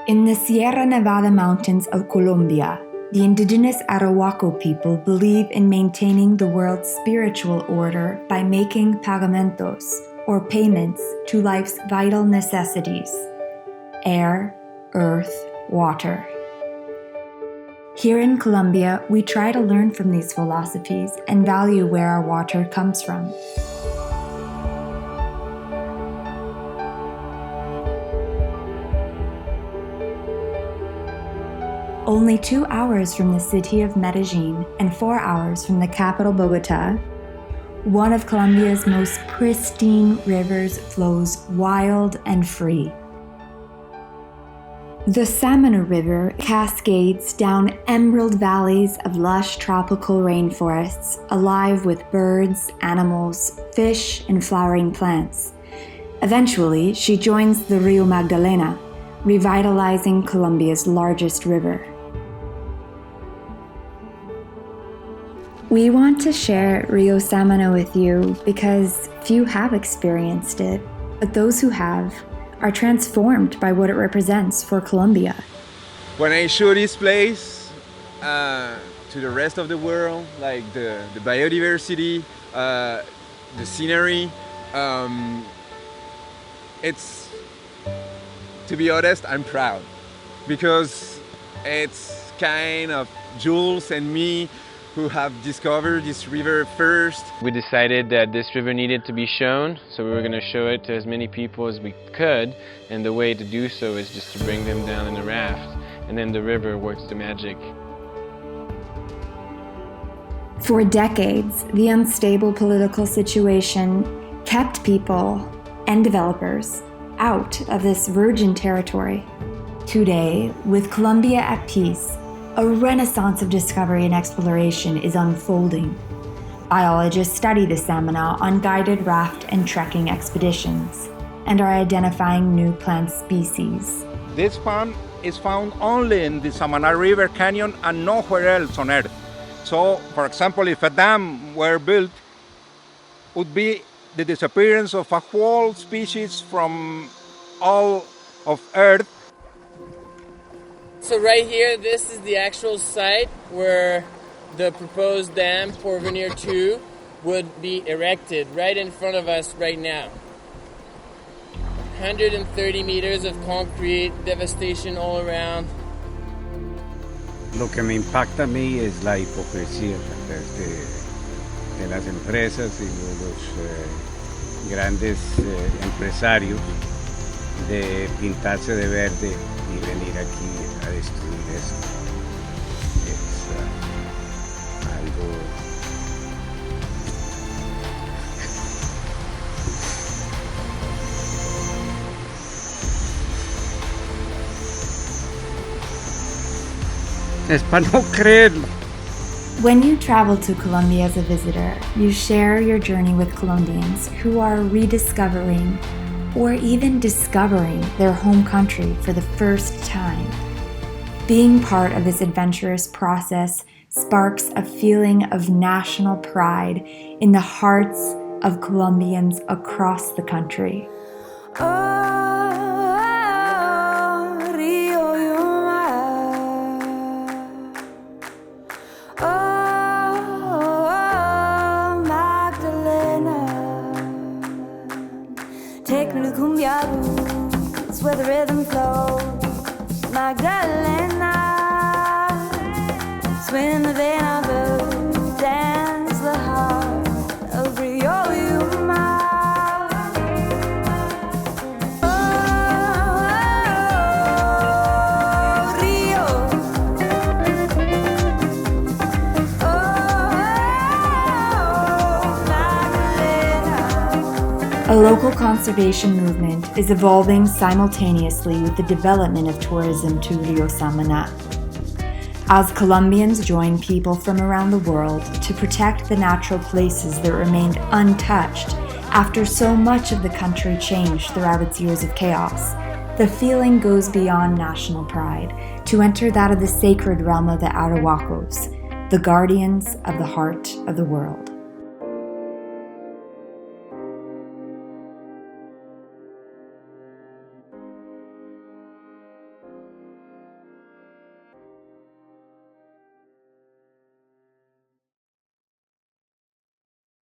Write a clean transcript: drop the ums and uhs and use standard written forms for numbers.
In the Sierra Nevada mountains of Colombia, the indigenous Arhuaco people believe in maintaining the world's spiritual order by making pagamentos, or payments, to life's vital necessities: air, earth, water. Here in Colombia, we try to learn from these philosophies and value where our water comes from. Only 2 hours from the city of Medellin and 4 hours from the capital Bogota, one of Colombia's most pristine rivers flows wild and free. The Samana River cascades down emerald valleys of lush tropical rainforests, alive with birds, animals, fish, and flowering plants. Eventually, she joins the Rio Magdalena, revitalizing Colombia's largest river. We want to share Rio Samana with you because few have experienced it, but those who have are transformed by what it represents for Colombia. When I show this place to the rest of the world, like the biodiversity, the scenery, it's, to be honest, I'm proud because it's kind of Jules and me who have discovered this river first. We decided that this river needed to be shown, so we were going to show it to as many people as we could, and the way to do so is just to bring them down in a raft, and then the river works the magic. For decades, the unstable political situation kept people and developers out of this virgin territory. Today, with Colombia at peace, a renaissance of discovery and exploration is unfolding. Biologists study the Samana on guided raft and trekking expeditions and are identifying new plant species. This plant is found only in the Samana River Canyon and nowhere else on Earth. So, for example, if a dam were built, it would be the disappearance of a whole species from all of Earth. So right here, this is the actual site where the proposed dam, Porvenir 2, would be erected right in front of us right now. 130 meters of concrete, devastation all around. Lo que me impacta a mí es la hipocresía tal vez de las empresas y de los grandes empresarios de pintarse de verde y venir aquí a destruir esto. Es algo es para no creerlo. When you travel to Colombia as a visitor, you share your journey with Colombians who are rediscovering or even discovering their home country for the first time. Being part of this adventurous process sparks a feeling of national pride in the hearts of Colombians across the country. Take me to Cumbia roots where the rhythm flows. Magdalena, swim the vein of the dance, the heart of Rio Yuma. Oh, Rio. Oh, Magdalena. A local conservation movement is evolving simultaneously with the development of tourism to Rio Samana. As Colombians join people from around the world to protect the natural places that remained untouched after so much of the country changed throughout its years of chaos, the feeling goes beyond national pride to enter that of the sacred realm of the Arhuacos, the guardians of the heart of the world.